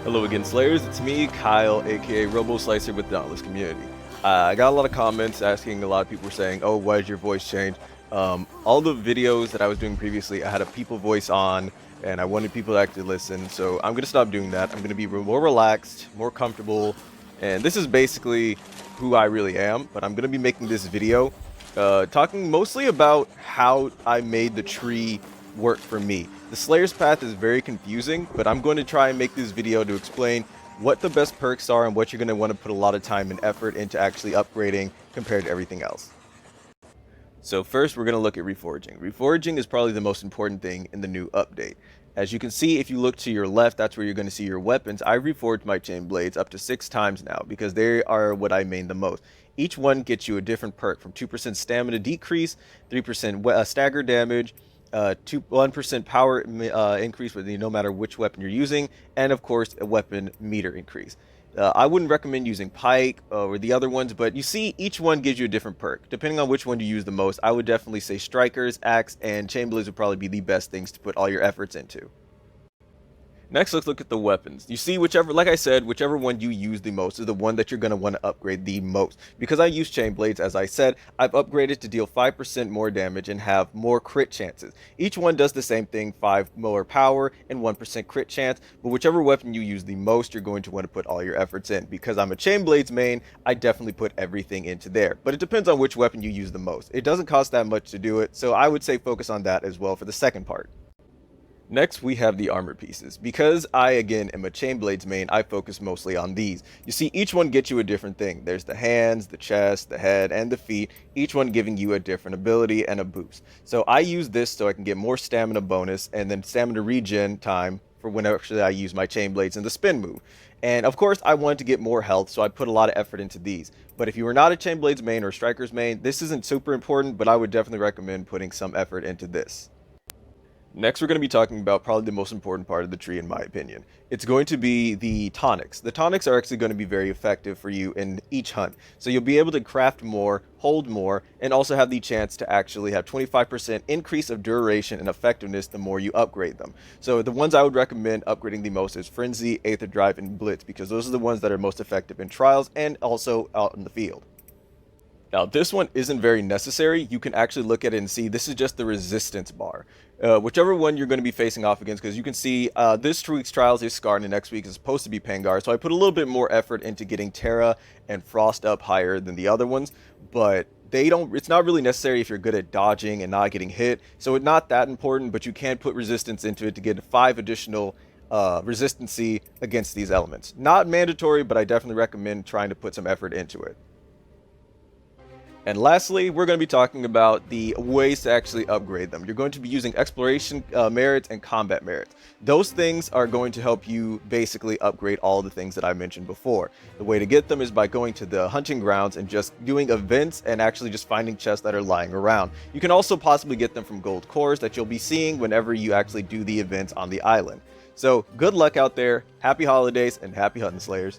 Hello again, Slayers. It's me, Kyle, aka Roboslicer with Dauntless community. I got a lot of comments asking, a lot of people were saying, oh, why did your voice change? All the videos that I was doing previously, I had a people voice on, and I wanted people to actually listen, so I'm going to stop doing that. I'm going to be more relaxed, more comfortable, and this is basically who I really am, but I'm going to be making this video talking mostly about how I made the tree work for me. The Slayer's path is very confusing, but I'm going to try and make this video to explain what the best perks are and what you're going to want to put a lot of time and effort into actually upgrading compared to everything else. So first, we're going to look at Reforging. Reforging is probably the most important thing in the new update. As you can see, if you look to your left, that's where you're going to see your weapons. I reforged my chain blades up to 6 times now because they are what I main the most. Each one gets you a different perk, from 2% stamina decrease, 3% stagger damage, 1% power increase with no matter which weapon you're using, and of course a weapon meter increase. I wouldn't recommend using Pike or the other ones, but you see each one gives you a different perk. Depending on which one you use the most, I would definitely say Strikers, Axe, and Chain Blades would probably be the best things to put all your efforts into. Next, let's look at the weapons. You see, like I said, whichever one you use the most is the one that you're going to want to upgrade the most. Because I use Chain Blades, as I said, I've upgraded to deal 5% more damage and have more crit chances. Each one does the same thing, 5 more power and 1% crit chance, but whichever weapon you use the most, you're going to want to put all your efforts in. Because I'm a Chain Blades main, I definitely put everything into there. But it depends on which weapon you use the most. It doesn't cost that much to do it, so I would say focus on that as well for the second part. Next, we have the armor pieces. Because I, again, am a Chain Blades main, I focus mostly on these. You see, each one gets you a different thing. There's the hands, the chest, the head, and the feet, each one giving you a different ability and a boost. So I use this so I can get more stamina bonus and then stamina regen time for whenever I use my Chain Blades in the spin move. And of course, I wanted to get more health, so I put a lot of effort into these. But if you are not a Chain Blades main or Strikers main, this isn't super important, but I would definitely recommend putting some effort into this. Next, we're going to be talking about probably the most important part of the tree, in my opinion. It's going to be the Tonics. The Tonics are actually going to be very effective for you in each hunt. So you'll be able to craft more, hold more, and also have the chance to actually have 25% increase of duration and effectiveness the more you upgrade them. So the ones I would recommend upgrading the most is Frenzy, Aether Drive, and Blitz, because those are the ones that are most effective in trials and also out in the field. Now, this one isn't very necessary. You can actually look at it and see this is just the resistance bar. Whichever one you're going to be facing off against, because you can see this week's trials is Scar and the next week is supposed to be Pangar. So I put a little bit more effort into getting Terra and Frost up higher than the other ones, but it's not really necessary if you're good at dodging and not getting hit. So it's not that important, but you can put resistance into it to get 5 additional resistancy against these elements. Not mandatory, but I definitely recommend trying to put some effort into it. And lastly, we're going to be talking about the ways to actually upgrade them. You're going to be using exploration merits and combat merits. Those things are going to help you basically upgrade all the things that I mentioned before. The way to get them is by going to the hunting grounds and just doing events and actually just finding chests that are lying around. You can also possibly get them from gold cores that you'll be seeing whenever you actually do the events on the island. So good luck out there, happy holidays, and happy hunting, Slayers.